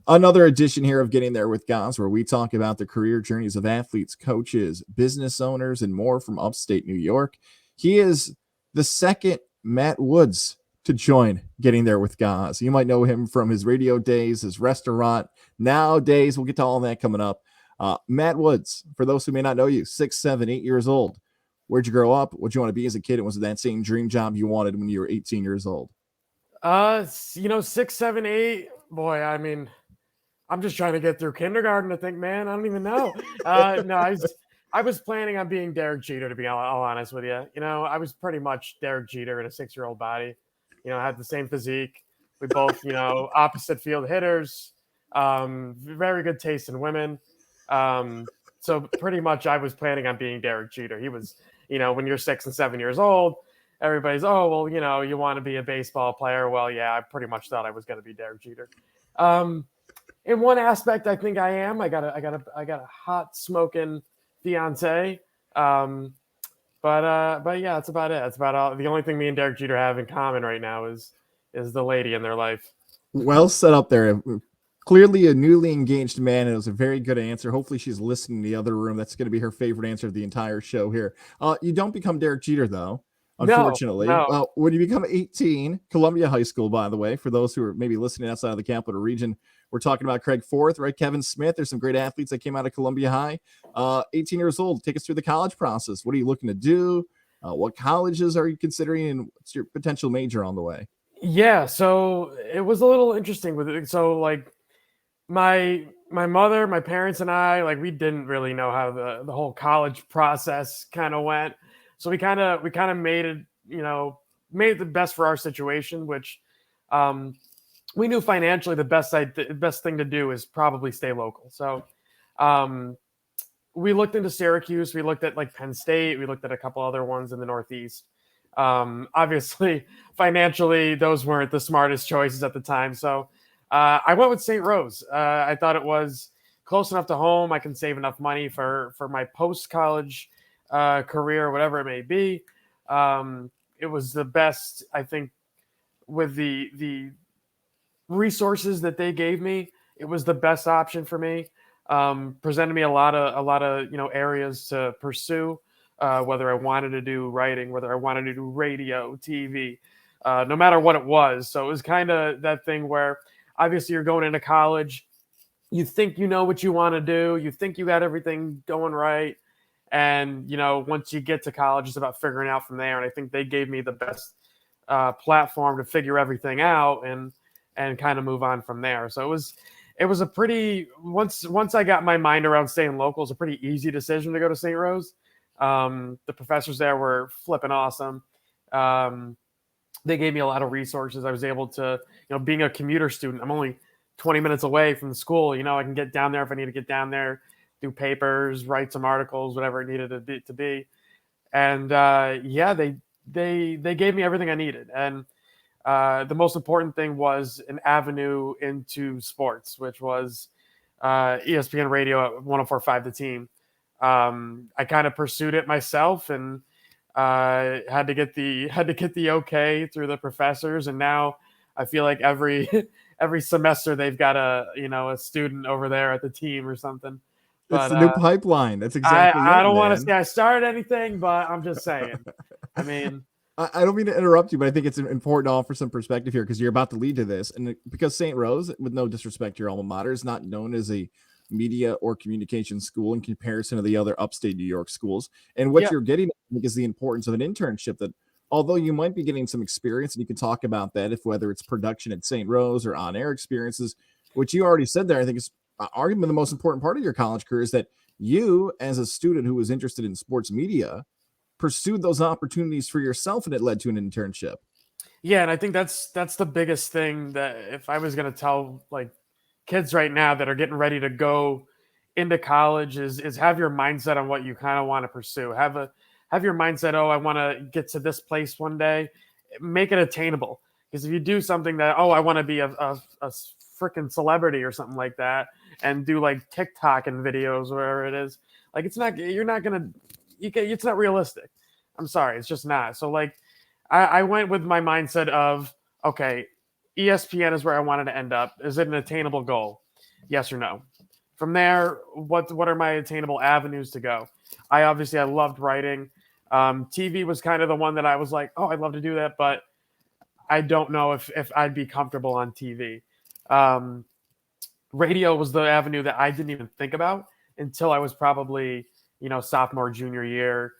Another edition here of Getting There with Goz, where we talk about the career journeys of athletes, coaches, business owners, and more from upstate New York. He is the second Matt Woods to join Getting There with Goz. You might know him from his radio days, his restaurant. Nowadays, we'll get to all that coming up. Matt Woods, for those who may not know you, 6, 7, 8 years old. Where'd you grow up? What'd you want to be as a kid? And was it that same dream job you wanted when you were 18 years old? 6, 7, 8. Boy, I mean, I'm just trying to get through kindergarten. I think, man, I don't even know. No, I was planning on being Derek Jeter, to be all honest with you. I was pretty much Derek Jeter in a 6-year-old body. I had the same physique. We both, opposite field hitters. Very good taste in women. So pretty much I was planning on being Derek Jeter. He was, when you're 6 and 7 years old, everybody's, oh, well, you want to be a baseball player. Well, yeah, I pretty much thought I was going to be Derek Jeter. In one aspect, I think I am. I got a hot smoking fiance. But yeah, that's about it. That's about all. The only thing me and Derek Jeter have in common right now is the lady in their life. Well set up there. Clearly a newly engaged man. It was a very good answer. Hopefully she's listening in the other room. That's going to be her favorite answer of the entire show here. You don't become Derek Jeter, though, unfortunately. No. When you become 18, Columbia High School, by the way, for those who are maybe listening outside of the capital region, we're talking about Craig Forth, right? Kevin Smith. There's some great athletes that came out of Columbia High. 18 years old. Take us through the college process. What are you looking to do? What colleges are you considering? And what's your potential major on the way? Yeah, so it was a little interesting with it. So like my mother, my parents, and I, like, we didn't really know how the whole college process kind of went. So we kind of made it, made it the best for our situation, which we knew financially the best thing to do is probably stay local. So we looked into Syracuse, we looked at like Penn State, we looked at a couple other ones in the Northeast. Obviously, financially, those weren't the smartest choices at the time. So I went with St. Rose. I thought it was close enough to home. I can save enough money for my post-college career, whatever it may be. It was the best, I think, with the resources that they gave me. It was the best option for me. Presented me a lot of areas to pursue. Whether I wanted to do writing, whether I wanted to do radio, TV, no matter what it was. So it was kind of that thing where obviously you're going into college, you think you know what you want to do, you think you got everything going right. And, once you get to college, it's about figuring out from there. And I think they gave me the best platform to figure everything out and kind of move on from there. So it was a pretty, once I got my mind around staying local, it was a pretty easy decision to go to St. Rose. The professors there were flipping awesome. They gave me a lot of resources. I was able to, being a commuter student, I'm only 20 minutes away from the school. I can get down there if I need to get down there, do papers, write some articles, whatever it needed to be. And they gave me everything I needed. And the most important thing was an avenue into sports, which was ESPN Radio at 104.5 The Team. I kind of pursued it myself and had to get the okay through the professors. And now I feel like every semester they've got a student over there at the team or something. That's the new pipeline. That's exactly I don't want to say I started anything, but I'm just saying. I mean, I don't mean to interrupt you, but I think it's important to offer some perspective here because you're about to lead to this. And because St. Rose, with no disrespect to your alma mater, is not known as a media or communication school in comparison to the other upstate New York schools. And what you're getting is the importance of an internship that although you might be getting some experience, and you can talk about that if whether it's production at St. Rose or on-air experiences, which you already said there, I think is arguably the most important part of your college career is that you, as a student who was interested in sports media, pursued those opportunities for yourself, and it led to an internship. Yeah, and I think that's the biggest thing that if I was going to tell like kids right now that are getting ready to go into college is have your mindset on what you kind of want to pursue. Have your mindset, oh, I want to get to this place one day. Make it attainable. Because if you do something that, oh, I want to be a freaking celebrity or something like that and do like TikTok and videos, wherever it is, like it's not realistic. I'm sorry. It's just not. So like I went with my mindset of, okay, ESPN is where I wanted to end up. Is it an attainable goal? Yes or no. From there, what are my attainable avenues to go? I loved writing. TV was kind of the one that I was like, oh, I'd love to do that, but I don't know if I'd be comfortable on TV. Um, Radio was the avenue that I didn't even think about until I was probably, sophomore, junior year,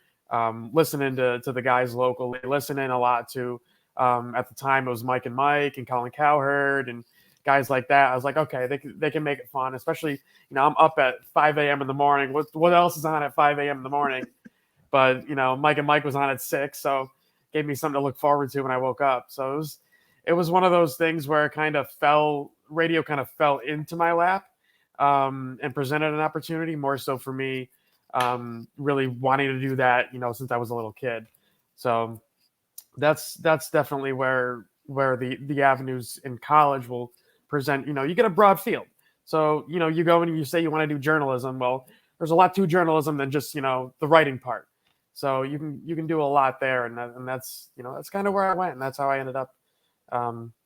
listening to the guys locally, listening a lot to, at the time it was Mike and Mike and Colin Cowherd and guys like that. I was like, okay, they can make it fun, especially, I'm up at 5 a.m. in the morning. What else is on at 5 a.m. in the morning? But, Mike and Mike was on at 6. So gave me something to look forward to when I woke up. So it was one of those things where radio kind of fell into my lap, and presented an opportunity more so for me, really wanting to do that, since I was a little kid. So that's definitely where the avenues in college will present. You get a broad field. So, you go and you say you want to do journalism. Well, there's a lot to journalism than just, the writing part. So you can do a lot there, and that's kind of where I went, and that's how I ended up,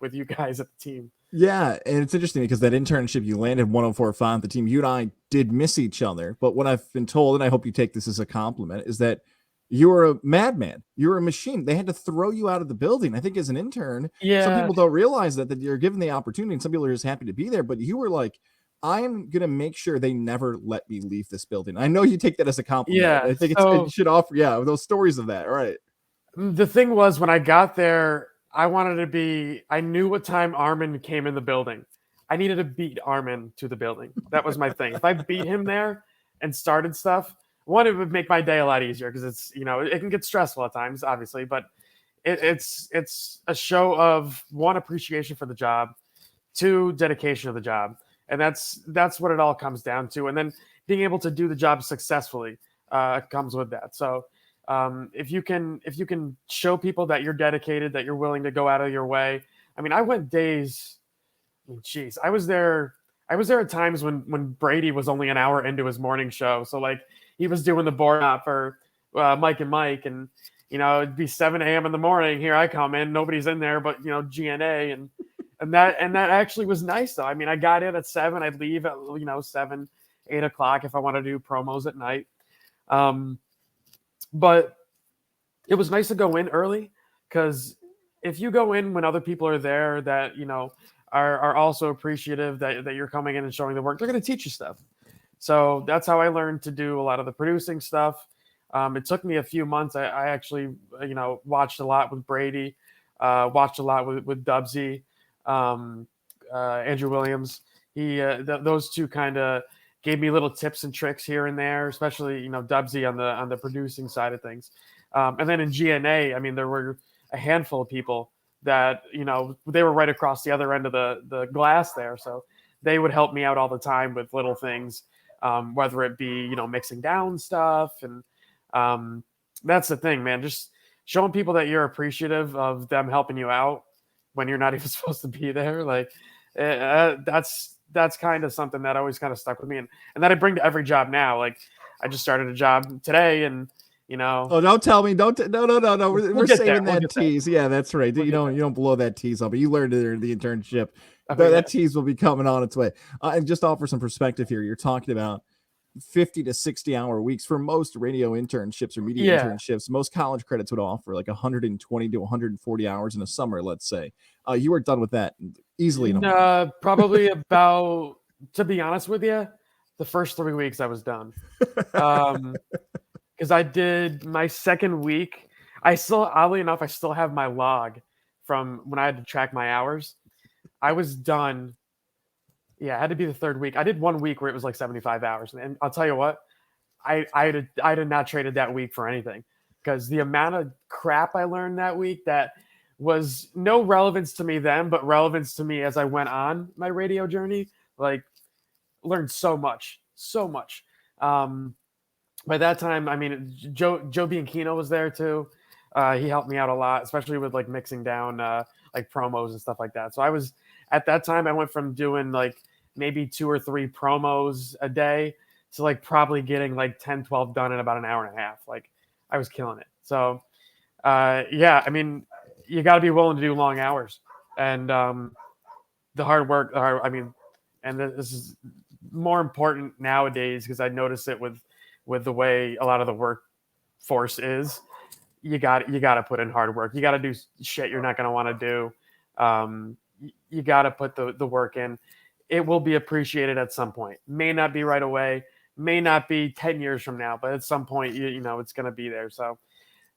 with you guys at the team. Yeah, and it's interesting because that internship you landed 104.5, the team, you and I did miss each other. But what I've been told, and I hope you take this as a compliment, is that you were a madman. You were a machine. They had to throw you out of the building. I think as an intern, some Yeah, people don't realize that you're given the opportunity, and some people are just happy to be there. But you were like, I'm gonna make sure they never let me leave this building. I know you take that as a compliment. yeah. I think it So should offer, yeah, those stories of that. All right. the thing was, when I got there, I knew what time Armin came in the building. I needed to beat Armin to the building. That was my thing. If I beat him there and started stuff, one, it would make my day a lot easier because it can get stressful at times, obviously, but it's a show of, one, appreciation for the job, two, dedication to the job, and that's what it all comes down to. And then being able to do the job successfully, comes with that. So, if you can show people that you're dedicated, that you're willing to go out of your way. I mean, I went days. Jeez, I was there. I was there at times when Brady was only an hour into his morning show. So like he was doing the board op for, Mike and Mike, and it'd be 7 a.m. in the morning. Here I come in, nobody's in there, but GNA, and that actually was nice though. I mean, I got in at 7. I'd leave at 7, 8 o'clock if I want to do promos at night. Um, but it was nice to go in early, because if you go in when other people are there that are also appreciative that you're coming in and showing the work, they're going to teach you stuff. So that's how I learned to do a lot of the producing stuff. It took me a few months. I actually watched a lot with Brady, watched a lot with Dubsy, Andrew Williams. Those two kind of gave me little tips and tricks here and there, especially Dubsy on the producing side of things. And then in GNA, I mean, there were a handful of people that they were right across the other end of the glass there, so they would help me out all the time with little things, whether it be mixing down stuff. And that's the thing, man, just showing people that you're appreciative of them helping you out when you're not even supposed to be there. Like, that's kind of something that always kind of stuck with me, and that I bring to every job now. Like, I just started a job today, and Oh, don't tell me! Don't no. We're get there. saving We'll that get there. tease. Yeah, that's right. We'll You get don't there. you don't blow that tease up, but you learned it in the internship. Okay, That yeah. tease will be coming on its way. And just offer some perspective here. You're talking about 50 to 60-hour weeks for most radio internships or media Yeah. internships. Most college credits would offer like 120 to 140 hours in a summer, let's say. You were done with that easily in a month. Probably about, to be honest with you, the first 3 weeks I was done. Because I did my second week. Oddly enough, I still have my log from when I had to track my hours. I was done. Yeah, it had to be the third week. I did 1 week where it was like 75 hours. And I'll tell you what, I did not traded that week for anything, because the amount of crap I learned that week that was no relevance to me then, but relevance to me as I went on my radio journey. Like, learned so much, so much. By that time, I mean, Joe Bianchino was there too. He helped me out a lot, especially with like mixing down like promos and stuff like that. So at that time, I went from doing like maybe 2 or 3 promos a day to like probably getting like 10, 12 done in about an hour and a half. Like, I was killing it. So yeah, I mean, you got to be willing to do long hours, and the hard work. I mean, and this is more important nowadays because I notice it with the way a lot of the workforce is. You got to put in hard work. You got to do shit you're not going to want to do. You got to put the work in. It will be appreciated at some point. May not be right away. May not be 10 years from now, but at some point, you know, it's going to be there. So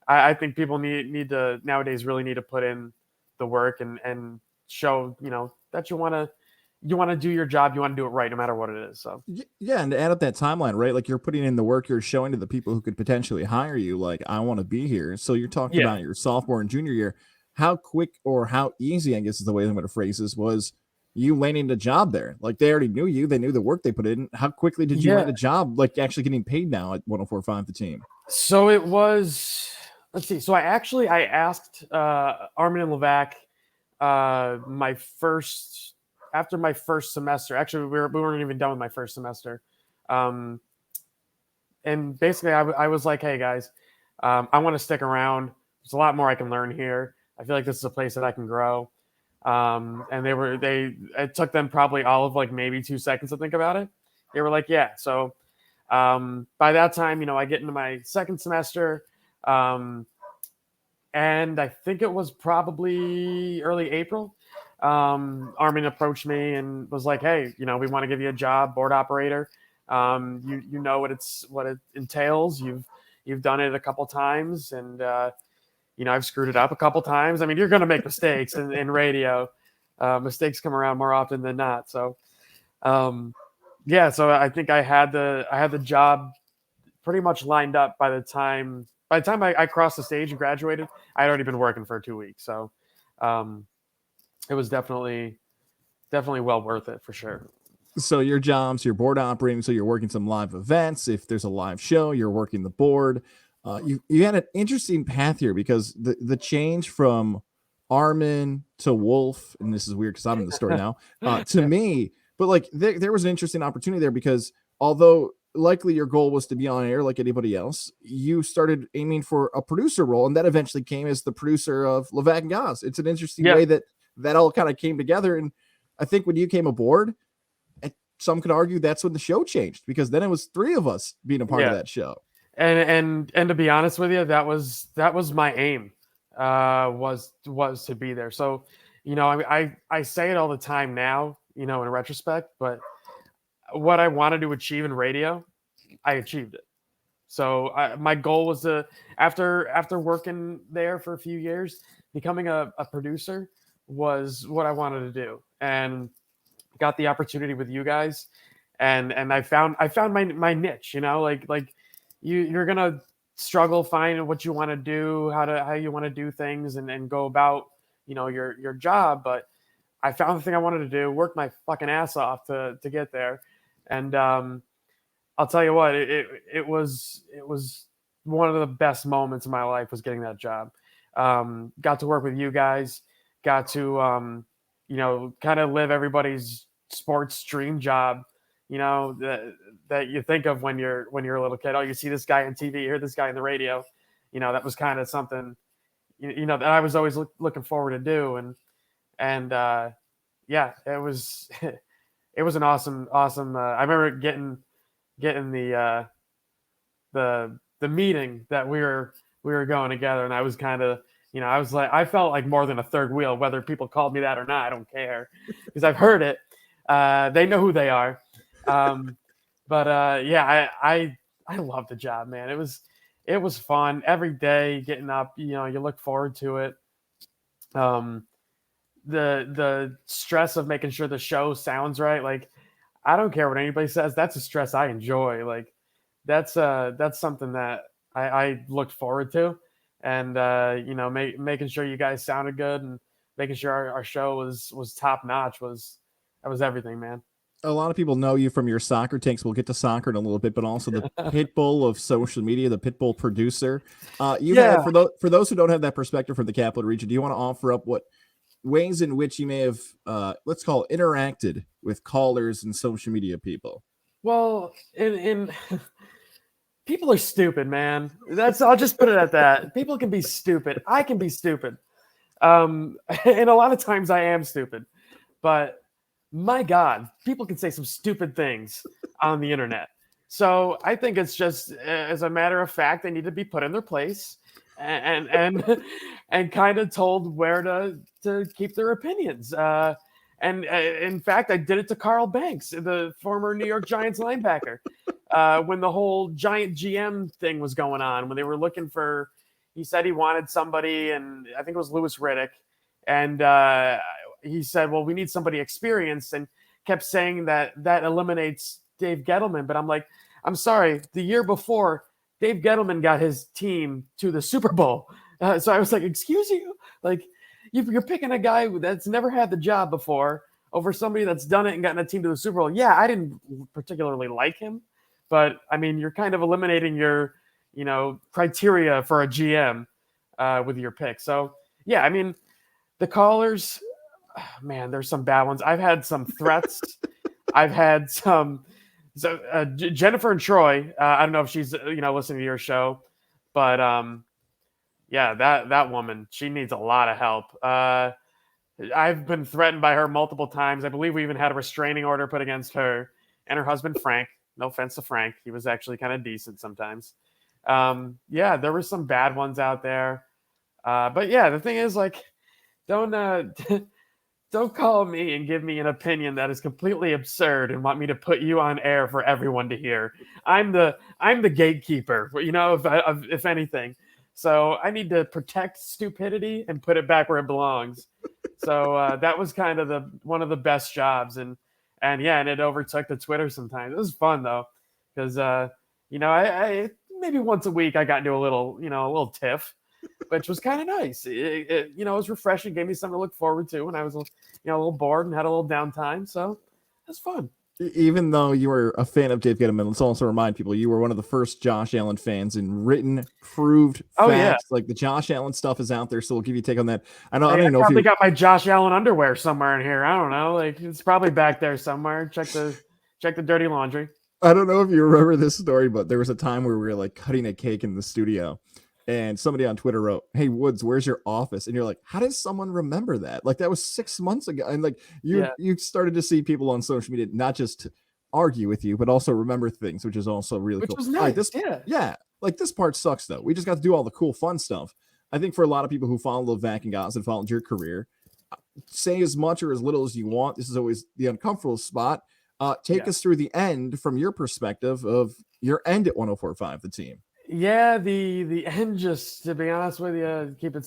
I think people need to nowadays really need to put in the work and show, you know, that you want to do your job. You want to do it right, no matter what it is. So Yeah, and to add up that timeline, right? Like you're putting in the work, you're showing to the people who could potentially hire you, like I want to be here. So you're talking yeah, about your sophomore and junior year. How quick or how easy, I guess is the way I'm going to phrase this, was you landing a job there? Like they already knew you, they knew the work they put in. How quickly did you yeah. land a job, like actually getting paid now at 104.5 the team? So it was. Let's see. So I asked Armin and Levack my first after my first semester. Actually, we weren't even done with my first semester. Um, and basically, I was like, "Hey guys, I want to stick around. There's a lot more I can learn here. I feel like this is a place that I can grow." And it took them probably all of like maybe 2 seconds to think about it. They were like, "Yeah." So by that time, you know, I get into my second semester. And I think it was probably early April. Armin approached me and was like, "Hey, you know, we want to give you a job, board operator. You know what it entails. You've done it a couple times, and you know, I've screwed it up a couple times. I mean, you're going to make mistakes in radio. Mistakes come around more often than not. So, yeah. So I think I had the job pretty much lined up by the time I crossed the stage and graduated. I had already been working for 2 weeks. So, it was definitely well worth it for sure. So your jobs, you're board operating, so you're working some live events. If there's a live show, you're working the board. You had an interesting path here because the change from Armin to Wolf, and this is weird because I'm in the story now, to me, but like there was an interesting opportunity there because although likely your goal was to be on air like anybody else, you started aiming for a producer role, and that eventually came as the producer of Levack and Goz. It's an interesting Yeah. way that all kind of came together, and I think when you came aboard, some could argue that's when the show changed because then it was three of us being a part of Yeah. that show. And to be honest with you, that was my aim, was to be there. So, you know, I say it all the time now, you know, in retrospect, but what I wanted to achieve in radio, I achieved it. So my goal was to after working there for a few years, becoming a producer was what I wanted to do, and got the opportunity with you guys, and I found my niche. You know, like you're gonna struggle finding what you want to do, how you want to do things, and go about, you know, your job. But I found the thing I wanted to do, worked my fucking ass off to get there, and I'll tell you what, it was one of the best moments of my life was getting that job. Got to work with you guys, got to you know, kind of live everybody's sports dream job. You know, that you think of when you're a little kid. Oh, you see this guy on TV, you hear this guy on the radio. You know, that was kind of something you know that I was always looking forward to do, and yeah, it was it was an awesome. I remember getting the meeting that we were going together, and I was kind of, you know, I felt like more than a third wheel, whether people called me that or not. I don't care because I've heard it. They know who they are. But yeah, I love the job, man. It was fun every day getting up. You know, you look forward to it. Um, the stress of making sure the show sounds right. Like, I don't care what anybody says. That's a stress I enjoy. Like, that's something that I looked forward to, and you know, making sure you guys sounded good and making sure our show was top notch that was everything, man. A lot of people know you from your soccer takes. We'll get to soccer in a little bit, but also the pit bull of social media, the pit bull producer. You've had Yeah. for those who don't have that perspective from the capital region. Do you want to offer up what ways in which you may have, let's call it, interacted with callers and social media people? Well, in people are stupid, man. I'll just put it at that. People can be stupid. I can be stupid. And a lot of times I am stupid, but my God, people can say some stupid things on the internet. So I think it's just, as a matter of fact, they need to be put in their place and and kind of told where to keep their opinions. And in fact, I did it to Carl Banks, the former New York Giants linebacker, when the whole Giant GM thing was going on, when they were looking for. He said he wanted somebody, and I think it was Louis Riddick, and he said, "Well, we need somebody experienced," and kept saying that eliminates Dave Gettleman. But I'm like, I'm sorry, the year before, Dave Gettleman got his team to the Super Bowl. So I was like, excuse you, like you're picking a guy that's never had the job before over somebody that's done it and gotten a team to the Super Bowl. Yeah, I didn't particularly like him, but I mean, you're kind of eliminating your criteria for a GM with your pick. So yeah, I mean, the callers, man, there's some bad ones. I've had some threats. I've had some. So Jennifer and Troy, I don't know if she's listening to your show, but yeah, that woman, she needs a lot of help. I've been threatened by her multiple times. I believe we even had a restraining order put against her and her husband Frank. No offense to Frank, he was actually kind of decent sometimes. Yeah, there were some bad ones out there, but yeah, the thing is, like, don't don't call me and give me an opinion that is completely absurd and want me to put you on air for everyone to hear. I'm the gatekeeper, if anything. So I need to protect stupidity and put it back where it belongs. So that was kind of one of the best jobs, and yeah, and it overtook the Twitter sometimes. It was fun though, because I maybe once a week I got into a little tiff, which was kind of nice. It was refreshing, gave me something to look forward to when I was a little bored and had a little downtime. So it was fun. Even though you were a fan of Dave Gettleman, let's also remind people you were one of the first Josh Allen fans in written, proved Oh facts. yeah, Like the Josh Allen stuff is out there, so we'll give you a take on that. I hey, don't I know if probably you. got my Josh Allen underwear somewhere in here. I don't know, like it's probably back there somewhere. Check the dirty laundry. I don't know if you remember this story, but there was a time where we were like cutting a cake in the studio, and somebody on Twitter wrote, "Hey Woods, where's your office?" And you're like, "How does someone remember that? Like that was 6 months ago." And like Yeah, you started to see people on social media not just argue with you, but also remember things, which is also really which cool. was All right, nice. Yeah, yeah, like this part sucks though. We just got to do all the cool, fun stuff. I think for a lot of people who follow Levack and Goz and followed your career, say as much or as little as you want. This is always the uncomfortable spot. Take yeah. us through the end from your perspective of your end at 1045, the team. Yeah, the end, just to be honest with you, keep it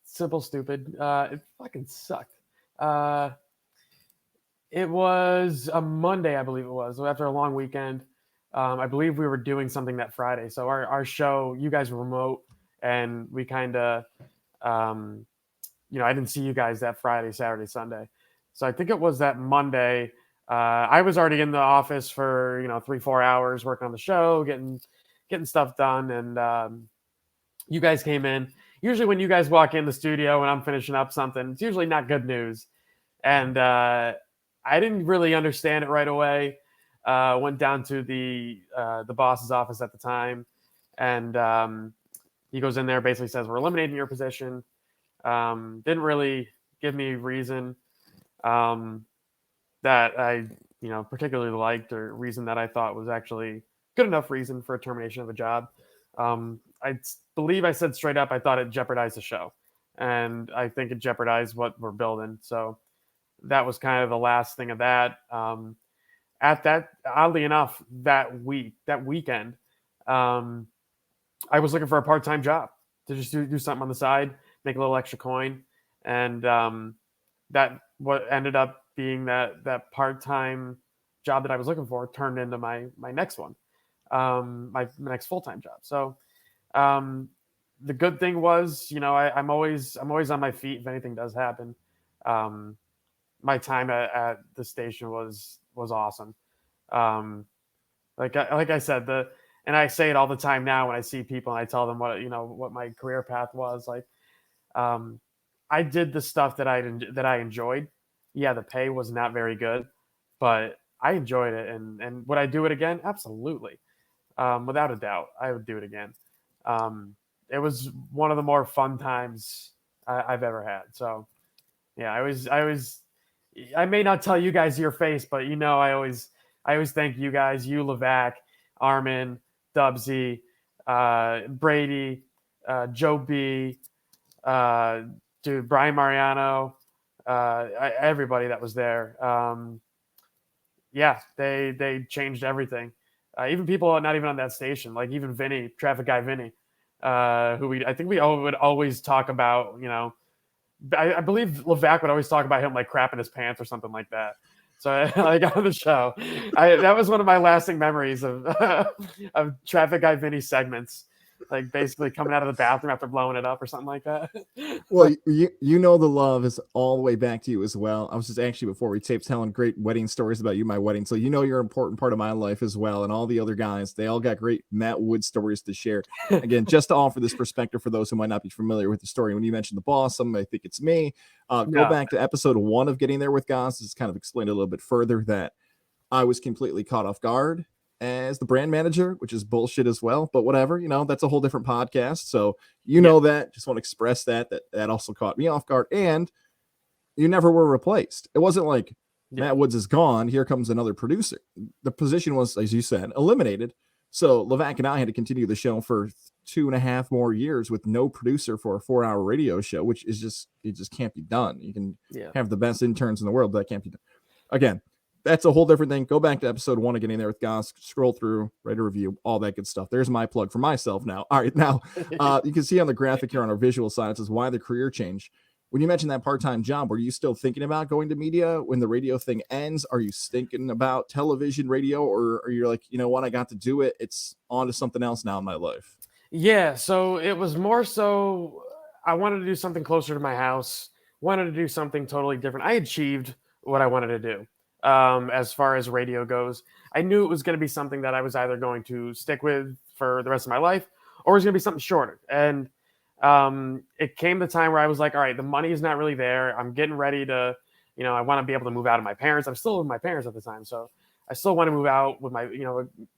simple, stupid. It fucking sucked. Uh, it was a Monday, I believe it was, after a long weekend. I believe we were doing something that Friday. So our show, you guys were remote, and we kind of, I didn't see you guys that Friday, Saturday, Sunday. So I think it was that Monday. I was already in the office for 3-4 hours working on the show, getting stuff done, and you guys came in. Usually, when you guys walk in the studio and I'm finishing up something, it's usually not good news. And I didn't really understand it right away. Went down to the boss's office at the time, and he goes in there, basically says, "We're eliminating your position." Didn't really give me reason that I particularly liked, or reason that I thought was actually good enough reason for a termination of a job. I believe I said straight up I thought it jeopardized the show, and I think it jeopardized what we're building. So that was kind of the last thing of that. At that, oddly enough, that weekend, um, I was looking for a part-time job to just do something on the side, make a little extra coin, and that what ended up being that part-time job that I was looking for turned into my next one, my next full-time job. So um, the good thing was, I'm always on my feet if anything does happen. Um, my time at the station was awesome. Um, like I said, and I say it all the time now when I see people and I tell them what my career path was like. Um, I did the stuff that I enjoyed. Yeah, the pay was not very good, but I enjoyed it, and would I do it again? Absolutely, without a doubt, I would do it again. Um, it was one of the more fun times I've ever had. So yeah, I was I may not tell you guys your face, but I always thank you guys, you Levack, Armin, Dubsy, Brady, Joe B, uh, dude, Brian Mariano, everybody that was there. Yeah, they changed everything. Even people not even on that station, like even Vinny, traffic guy Vinny, I think we would always talk about. I believe Levack would always talk about him like crapping his pants or something like that. So I got on the show. That was one of my lasting memories of of traffic guy Vinny segments, like basically coming out of the bathroom after blowing it up or something like that. Well, you know the love is all the way back to you as well. I was just actually before we taped telling great wedding stories about you, my wedding. So you know you're an important part of my life as well, and all the other guys. They all got great Matt Wood stories to share. Again, just to offer this perspective for those who might not be familiar with the story. When you mentioned the boss, some may think it's me. Go Yeah, back to episode 1 of Getting There with Goz. Just kind of explain a little bit further that I was completely caught off guard as the brand manager, which is bullshit as well. But whatever, that's a whole different podcast. So yeah, that. Just want to express that also caught me off guard. And you never were replaced. It wasn't like yeah, Matt Woods is gone. Here comes another producer. The position was, as you said, eliminated. So Levack and I had to continue the show for 2.5 more years with no producer for a 4-hour radio show, which is it just can't be done. You can yeah. have the best interns in the world, but that can't be done. Again, that's a whole different thing. Go back to episode 1 of Getting There with Goz, scroll through, write a review, all that good stuff. There's my plug for myself now. All right, now you can see on the graphic here on our visual side, it says why the career change. When you mentioned that part-time job, were you still thinking about going to media when the radio thing ends? Are you thinking about television, radio, or are you like, you know what, I got to do it. It's on to something else now in my life. Yeah, so it was more so I wanted to do something closer to my house, wanted to do something totally different. I achieved what I wanted to do as far as radio goes. I knew it was going to be something that I was either going to stick with for the rest of my life or it was going to be something shorter. And it came the time where I was like, all right, the money is not really there. I'm getting ready to, I want to be able to move out of my parents. I'm still with my parents at the time. So I still want to move out with my,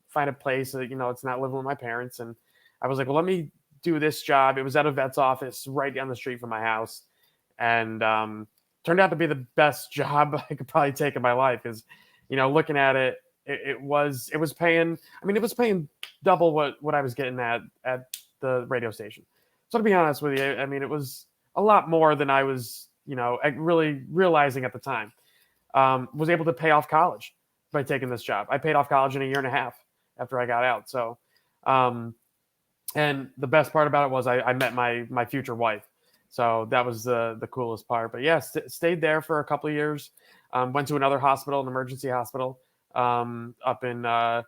find a place that, it's not living with my parents. And I was like, well, let me do this job. It was at a vet's office right down the street from my house. And turned out to be the best job I could probably take in my life because, looking at it, it was paying, it was paying double what I was getting at the radio station. So to be honest with you, it was a lot more than I was, really realizing at the time. Was able to pay off college by taking this job. I paid off college in a year and a half after I got out. So, and the best part about it was I met my future wife. So that was the coolest part. But yeah, stayed there for a couple of years. Went to another hospital, an emergency hospital, up in the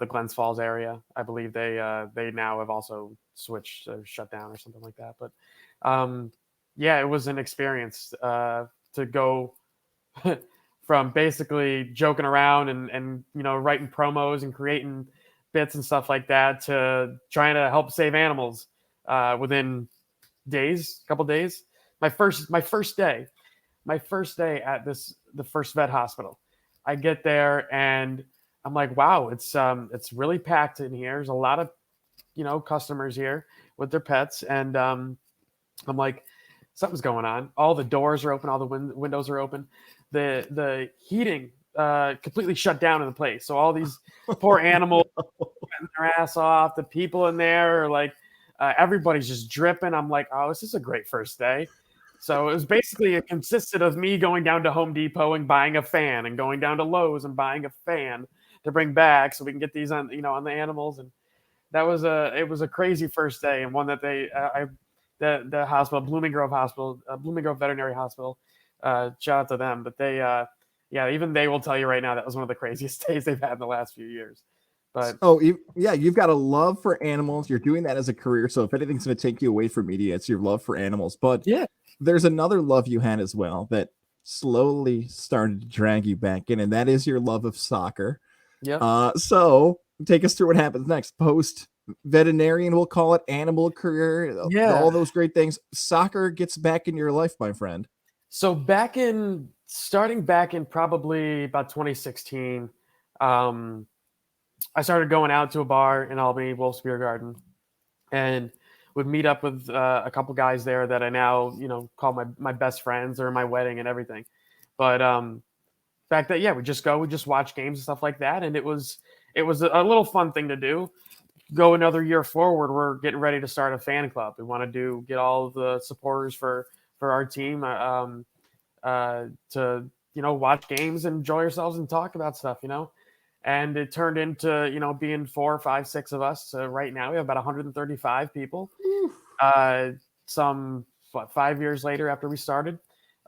Glens Falls area. I believe they now have also switched or shut down or something like that. But yeah, it was an experience to go from basically joking around and writing promos and creating bits and stuff like that to trying to help save animals within a couple days. My first day at the first vet hospital. I get there and I'm like, wow, it's really packed in here. There's a lot of customers here with their pets, and I'm like, something's going on. All the doors are open, all the windows are open. The heating completely shut down in the place. So all these poor animals sweating their ass off. The people in there are like, everybody's just dripping. I'm like, oh, this is a great first day. So it consisted of me going down to Home Depot and buying a fan, and going down to Lowe's and buying a fan to bring back so we can get these on the animals. And it was a crazy first day, and one that the hospital, Blooming Grove Hospital, Blooming Grove Veterinary Hospital, shout out to them. But yeah, even they will tell you right now that was one of the craziest days they've had in the last few years. But Oh, yeah, you've got a love for animals. You're doing that as a career. So if anything's going to take you away from media, it's your love for animals. But yeah, there's another love you had as well that slowly started to drag you back in, and that is your love of soccer. yeah, So take us through what happens next. Post veterinarian, we'll call it, animal career, yeah. all those great things. Soccer gets back in your life, my friend. So starting back in probably about 2016, I started going out to a bar in Albany, Wolf's Beer Garden, and would meet up with a couple guys there that I now call my best friends or my wedding and everything. But fact that we just watch games and stuff like that, and it was a little fun thing to do. Go another year forward, we're getting ready to start a fan club. We want to get all of the supporters for our team to watch games, enjoy ourselves, and talk about stuff. And it turned into being 4, 5, 6 of us. So right now we have about 135 people. Some 5 years later after we started,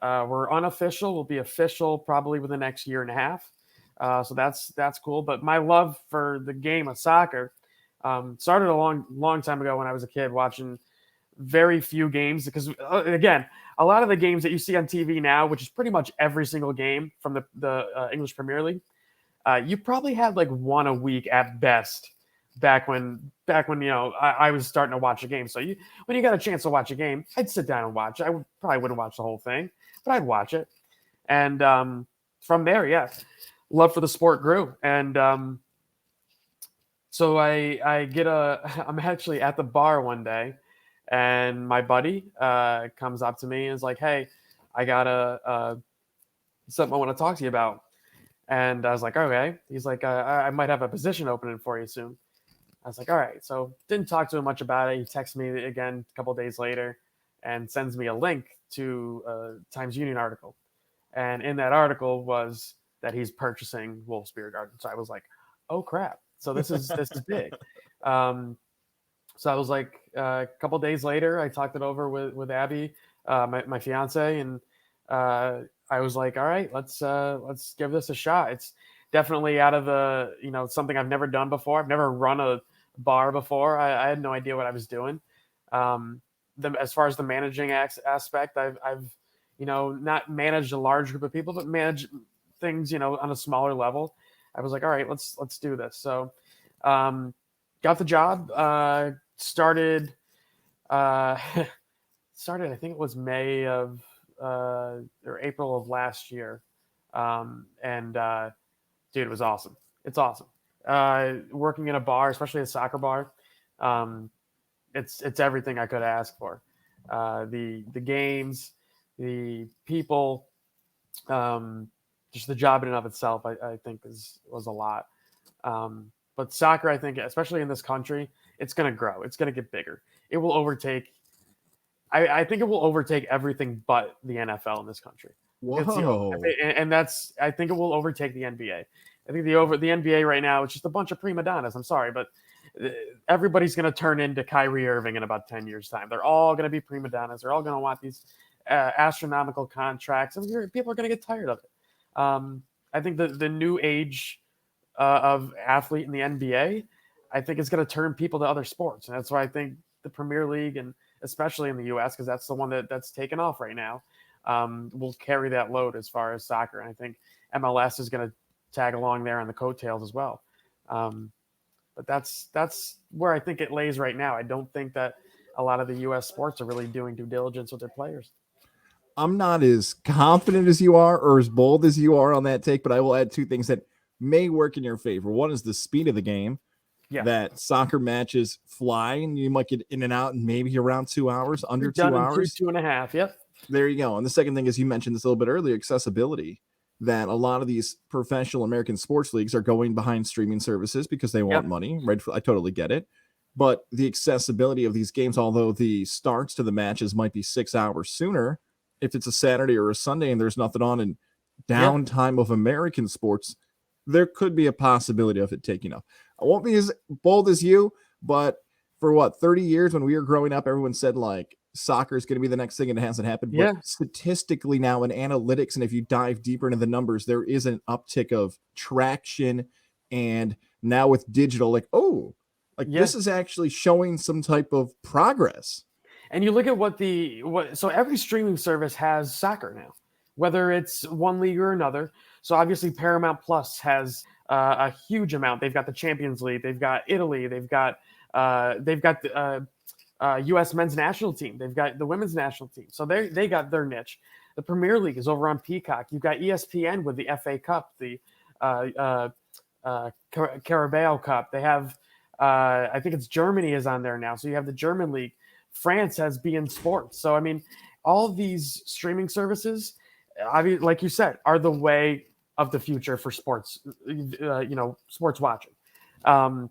we're unofficial. We'll be official probably within the next year and a half. So that's cool. But my love for the game of soccer started a long time ago when I was a kid watching very few games, because again, a lot of the games that you see on TV now, which is pretty much every single game from the English Premier League, you probably had like one a week at best back when I was starting to watch a game. So when you got a chance to watch a game, I'd sit down and watch. Probably wouldn't watch the whole thing, but I'd watch it. And from there, love for the sport grew. And so I'm actually at the bar one day, and my buddy comes up to me and is like, "Hey, I got something I want to talk to you about." And I was like, "Okay." He's like, "I might have a position opening for you soon." I was like, "All right." So didn't talk to him much about it. He texts me again a couple of days later and sends me a link to a Times Union article. And in that article was that he's purchasing Wolfsbeer Garden. So I was like, "Oh crap!" So this is big. So I was like, a couple of days later, I talked it over with Abby, my fiance, and I was like, "All right, let's give this a shot." It's definitely out of the something I've never done before. I've never run a bar before. I had no idea what I was doing. As far as the managing aspect, I've not managed a large group of people, but managed things on a smaller level. I was like, all right, let's do this. So got the job. Started started, I think it was May of or April of last year. And dude, it was awesome. It's awesome. Working in a bar, especially a soccer bar, it's everything I could ask for. The games, the people, just the job in and of itself, I think was a lot. But soccer, I think, especially in this country, it's going to grow. It's going to get bigger. It will overtake. I think it will overtake everything but the NFL in this country. Whoa. And that's. I think it will overtake the NBA. I think the NBA right now is just a bunch of prima donnas. I'm sorry, but everybody's going to turn into Kyrie Irving in about 10 years' time. They're all going to be prima donnas. They're all going to want these astronomical contracts, and people are going to get tired of it. I think the new age of athlete in the NBA, I think is going to turn people to other sports, and that's why I think the Premier League, and especially in the U.S., because that's the one that's taken off right now, will carry that load as far as soccer. And I think MLS is going to tag along there on the coattails as well. But that's where I think it lays right now. I don't think that a lot of the U.S. sports are really doing due diligence with their players. I'm not as confident as you are or as bold as you are on that take, but I will add two things that may work in your favor. One is the speed of the game. Yeah. That soccer matches fly, and you might get in and out in maybe around 2 hours, under 2 Done in hours. 2.5. Yep. There you go. And the second thing is, you mentioned this a little bit earlier, accessibility. That a lot of these professional American sports leagues are going behind streaming services because they want money, right? I totally get it. But the accessibility of these games, although the starts to the matches might be 6 hours sooner, if it's a Saturday or a Sunday and there's nothing on in downtime of American sports, there could be a possibility of it taking off. I won't be as bold as you, but for 30 years when we were growing up, everyone said like soccer is going to be the next thing, and it hasn't happened. Yeah. But statistically now in analytics, and if you dive deeper into the numbers, there is an uptick of traction. And now with digital, this is actually showing some type of progress. And you look at so every streaming service has soccer now, whether it's one league or another. So obviously Paramount Plus has a huge amount. They've got the Champions League, they've got Italy, they've got the U.S. men's national team, they've got the women's national team. So they got their niche. The Premier League is over on Peacock. You've got ESPN with the FA Cup, the Carabao Cup. They have I think it's Germany is on there now. So you have the German league. France has beIN Sports. So I mean, all of these streaming services, like you said, are the way of the future for sports, sports watching. Um,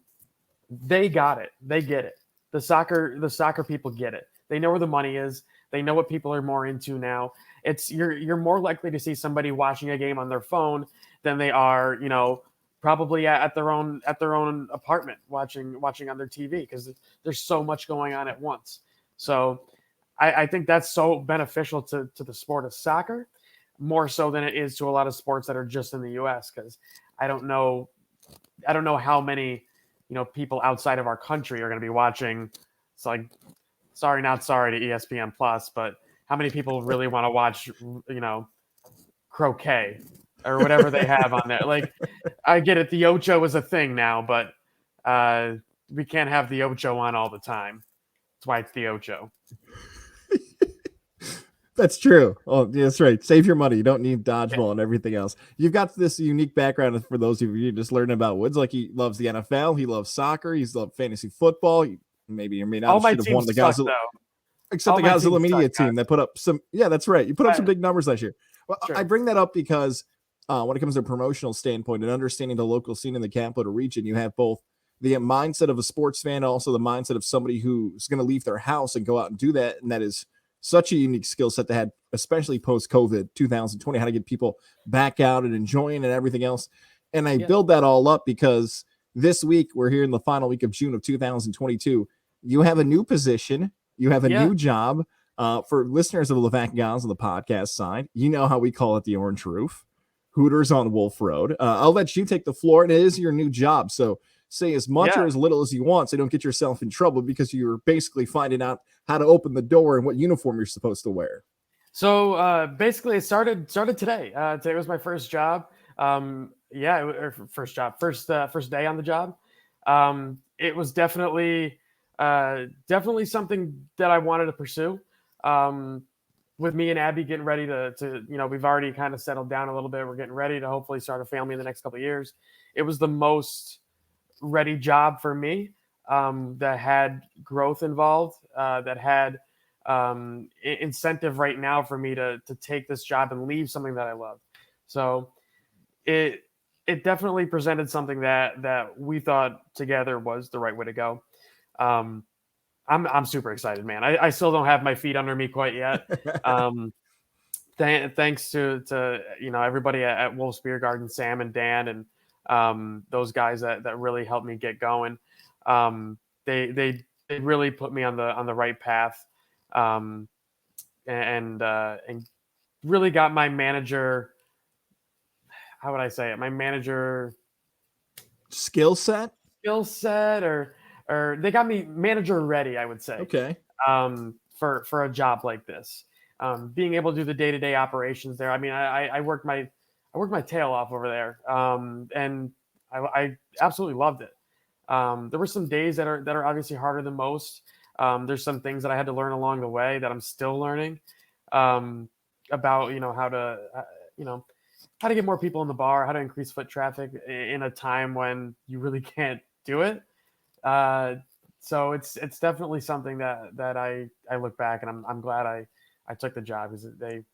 they got it. They get it. The soccer people get it. They know where the money is. They know what people are more into now. It's you're more likely to see somebody watching a game on their phone than they are, probably at their own apartment watching on their TV, because there's so much going on at once. So I think that's so beneficial to the sport of soccer, more so than it is to a lot of sports that are just in the US, because I don't know how many people outside of our country are going to be watching. It's like, sorry, not sorry to ESPN Plus, but how many people really want to watch croquet or whatever they have on there? Like, I get it, the Ocho is a thing now, but we can't have the Ocho on all the time. That's why it's the Ocho. That's true. Oh, yeah, that's right. Save your money. You don't need dodgeball and everything else. You've got this unique background for those of you just learning about Woods. Like, he loves the NFL, he loves soccer, he's loved fantasy football. He maybe or may not All my should have won teams the suck, Godzilla, though. except All the my Godzilla teams Media suck, team guys. that put up some. Yeah, that's right. You put up some big numbers last year. Well, Sure. I bring that up because when it comes to a promotional standpoint and understanding the local scene in the capital region, you have both the mindset of a sports fan, also the mindset of somebody who's going to leave their house and go out and do that, and that is such a unique skill set to have, especially post-COVID 2020, how to get people back out and enjoying and everything else. And I build that all up because this week, we're here in the final week of June of 2022. You have a new position. You have a new job. For listeners of the Levack and Goz on the podcast side, you know how we call it the Orange Roof. Hooters on Wolf Road. I'll let you take the floor. And it is your new job. So say as much or as little as you want, so don't get yourself in trouble, because you're basically finding out how to open the door and what uniform you're supposed to wear. So basically, it started today. Today was my first job. First day on the job. It was definitely something that I wanted to pursue. With me and Abby getting ready to we've already kind of settled down a little bit. We're getting ready to hopefully start a family in the next couple of years. It was the most ready job for me, that had growth involved, that had incentive right now for me to take this job and leave something that I love. So it definitely presented something that we thought together was the right way to go. I'm super excited, man. I still don't have my feet under me quite yet. Thanks to everybody at Wolf's Beer Garden, Sam and Dan, and those guys that really helped me get going. They really put me on the right path, and really got my manager. How would I say it? My manager skill set, or they got me manager ready, I would say. Okay. For a job like this, being able to do the day-to-day operations there. I mean, I worked my tail off over there, and I absolutely loved it. There were some days that are obviously harder than most. There's some things that I had to learn along the way that I'm still learning, about how to get more people in the bar, how to increase foot traffic in a time when you really can't do it. So it's definitely something that I look back and I'm glad I took the job, because they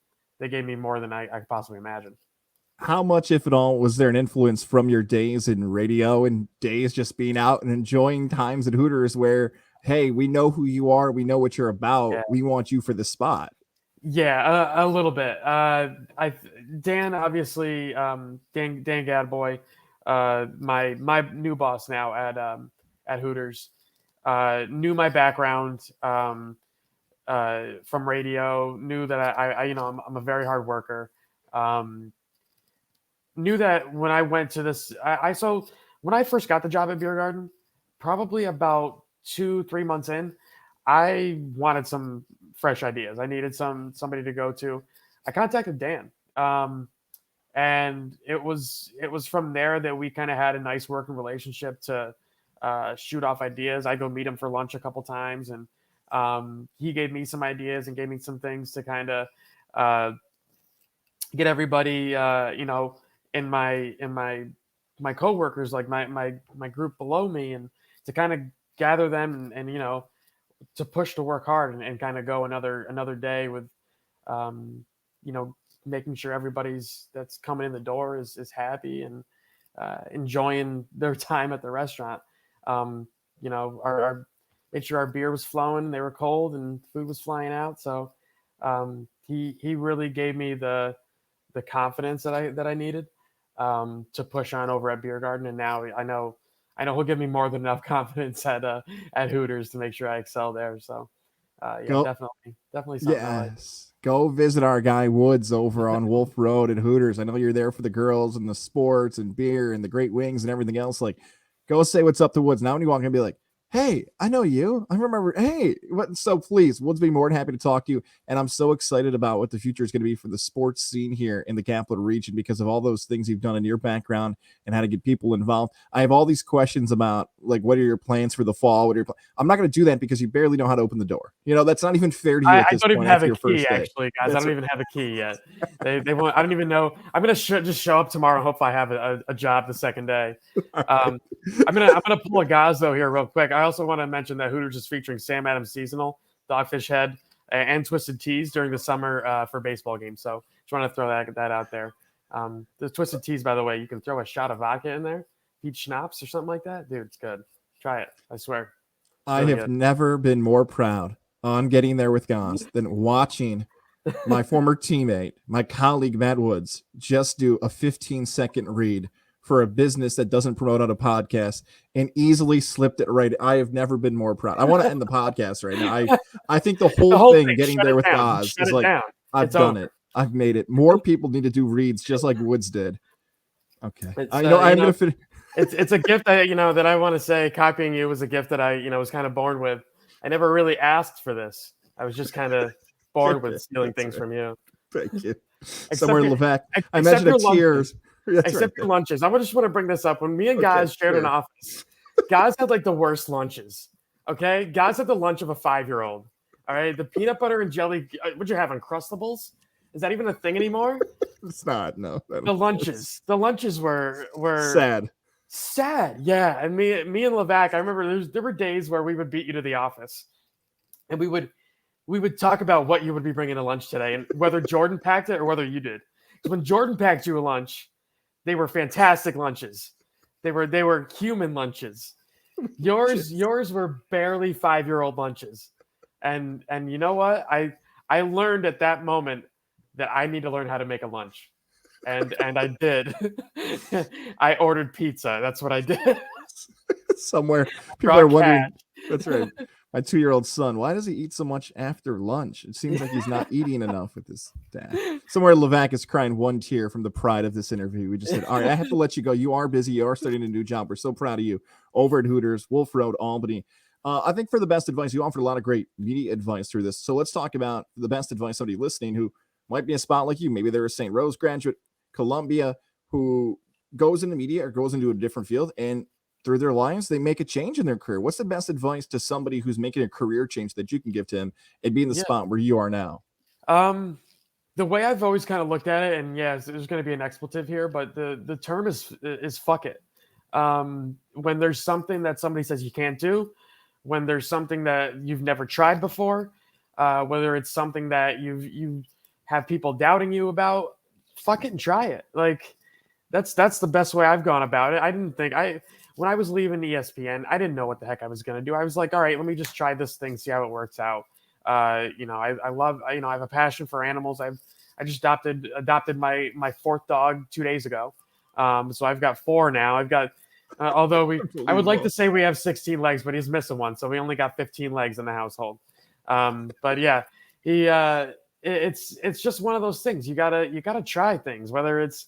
gave me more than I could possibly imagine. How much, if at all, was there an influence from your days in radio and days just being out and enjoying times at Hooters where, hey, we know who you are, we know what you're about, we want you for the spot? Yeah, a little bit. Dan, obviously, Dan Gadboy, my new boss now at Hooters, knew my background, from radio, knew that I'm a very hard worker. Knew that when I went to this, so when I first got the job at Beer Garden, probably about 2-3 months in, I wanted some fresh ideas. I needed somebody to go to. I contacted Dan, and it was from there that we kind of had a nice working relationship to shoot off ideas. I go meet him for lunch a couple times, and he gave me some ideas and gave me some things to kind of get everybody, in my coworkers, like my group below me, and to kind of gather them and to push to work hard and kind of go another day with, making sure everybody's that's coming in the door is happy and enjoying their time at the restaurant. Our made sure our beer was flowing, they were cold, and food was flying out. So he really gave me the confidence that I needed to push on over at Beer Garden. And now I know he'll give me more than enough confidence at Hooters to make sure I excel there. So Go, definitely something I like. yes. Go visit our guy Woods over on Wolf Road at Hooters. I know you're there for the girls and the sports and beer and the great wings and everything else. Like, go say what's up to Woods. Now when you walk in and be like, hey, I know you. I remember. Hey, what? So please, Woods be more than happy to talk to you. And I'm so excited about what the future is going to be for the sports scene here in the capital region because of all those things you've done in your background and how to get people involved. I have all these questions about like, what are your plans for the fall? What are your I'm not going to do that because you barely know how to open the door. That's not even fair to you at I this don't even point have after a your key, first day. actually, guys. I don't even have a key yet. They won't. I don't even know. I'm gonna just show up tomorrow and hope I have a job the second day. I'm gonna pull a Goz though here real quick. I also want to mention that Hooters is featuring Sam Adams Seasonal, Dogfish Head, and Twisted Teas during the summer for baseball games. So just want to throw that out there. The Twisted Teas, by the way, you can throw a shot of vodka in there, peach schnapps or something like that. Dude, it's good. Try it. I swear. I have never been more proud on getting there with Goz than watching my former teammate, my colleague Matt Woods, just do a 15-second read for a business that doesn't promote on a podcast and easily slipped it right. I have never been more proud. I want to end the podcast right now. I think the whole thing getting there with Goz is like, I've done it. I've made it. More people need to do reads just like Woods did. Okay. I'm going to finish. It's a gift that I want to say copying you was a gift that I was kind of born with. I never really asked for this. I was just kind of born with stealing things from you. Thank you. Somewhere Levack. I mentioned a tears. Except your lunches. I just want to bring this up. When me and Goz shared an office, Goz had like the worst lunches. Okay? Goz had the lunch of a 5-year-old. All right? The peanut butter and jelly. What'd you have, Uncrustables? Is that even a thing anymore? It's not. No. The lunches were sad. Yeah. And me and Levack, I remember there were days where we would beat you to the office, and we would talk about what you would be bringing to lunch today, and whether Jordan packed it or whether you did. Because when Jordan packed you a lunch, they were fantastic lunches. They were human lunches. Yours were barely 5-year-old lunches, and you know what? I learned at that moment that I need to learn how to make a lunch. And I did. I ordered pizza. That's what I did. Somewhere people are wondering. That's right. My 2-year-old son, why does he eat so much after lunch? It seems like he's not eating enough with his dad. Somewhere Levack is crying one tear from the pride of this interview. We just said, all right, I have to let you go. You are busy. You are starting a new job. We're so proud of you over at Hooters, Wolf Road, Albany. I think for the best advice, you offered a lot of great media advice through this. So let's talk about the best advice somebody listening who might be a spot like you. Maybe they're a St. Rose graduate, Columbia, who goes into media or goes into a different field, and through their lives, they make a change in their career. What's the best advice to somebody who's making a career change that you can give to him and be in the spot where you are now? The way I've always kind of looked at it, and yes, there's going to be an expletive here, but the term is fuck it. When there's something that somebody says you can't do, when there's something that you've never tried before, whether it's something that you have people doubting you about, fuck it and try it. Like that's the best way I've gone about it. I didn't think when I was leaving ESPN, I didn't know what the heck I was going to do. I was like, all right, let me just try this thing, see how it works out. I love, I have a passion for animals. I just adopted my 4th dog 2 days ago. So I've got 4 now. I've got, although I would like to say we have 16 legs, but he's missing one. So we only got 15 legs in the household. But yeah, it's just one of those things. You gotta try things, whether it's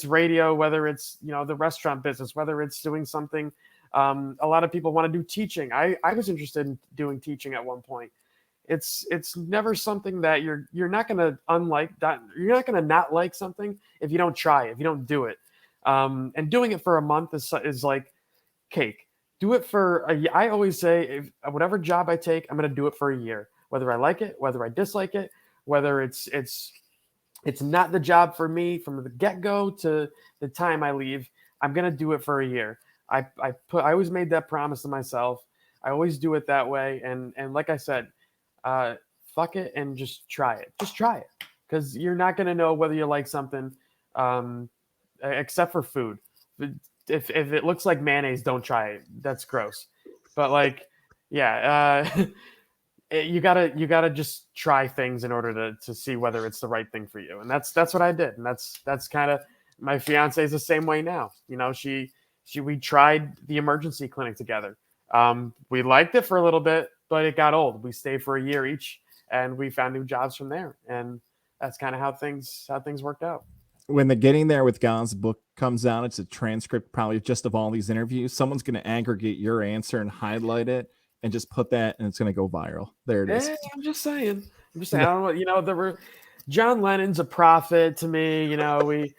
radio, whether it's, the restaurant business, whether it's doing something. A lot of people want to do teaching. I was interested in doing teaching at one point. It's never something that you're not going to you're not going to not like something if you don't try it, if you don't do it. And doing it for a month is like cake. Do it for I always say, whatever job I take, I'm going to do it for a year, whether I like it, whether I dislike it, whether it's not the job for me from the get-go to the time I leave. I'm going to do it for a year. I always made that promise to myself. I always do it that way. And like I said, fuck it and just try it. Just try it. because you're not going to know whether you like something, except for food. If it looks like mayonnaise, don't try it. That's gross. But like, yeah, you gotta just try things in order to see whether it's the right thing for you. And that's what I did. And that's kind of, my fiance is the same way now. You know, we tried the emergency clinic together. We liked it for a little bit, but it got old. We stayed for a year each, and we found new jobs from there. And that's kind of how things worked out. When the Getting There with Goz book comes out, it's a transcript probably just of all these interviews. Someone's going to aggregate your answer and highlight it and just put that, and it's going to go viral. There it is. I'm just saying. I don't know. You know, there were John Lennon's a prophet to me. You know, we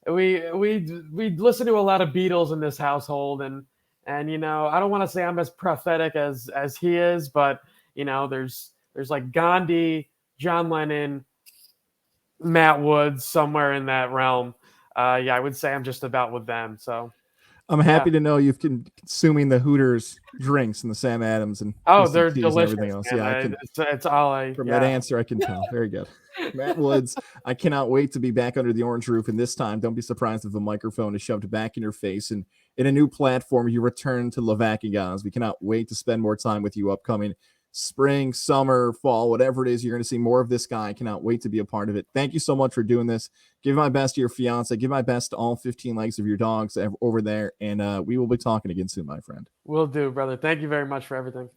listen to a lot of Beatles in this household, and you know, I don't want to say I'm as prophetic as he is, but you know, there's like Gandhi, John Lennon, Matt Woods, somewhere in that realm. Yeah, I would say I'm just about with them. So I'm happy to know you've been consuming the Hooters drinks and the Sam Adams and they're teas delicious. And everything else. Man. Yeah, I can, it's all I from that answer, I can tell. Very good. Matt Woods, I cannot wait to be back under the orange roof. And this time, don't be surprised if the microphone is shoved back in your face. And in a new platform, you return to Levack and Goz. We cannot wait to spend more time with you upcoming spring, summer, fall, whatever it is. You're going to see more of this guy. I cannot wait to be a part of it. Thank you so much for doing this. Give my best to your fiance. Give my best to all 15 legs of your dogs over there. And we will be talking again soon, my friend. Will do, brother. Thank you very much for everything.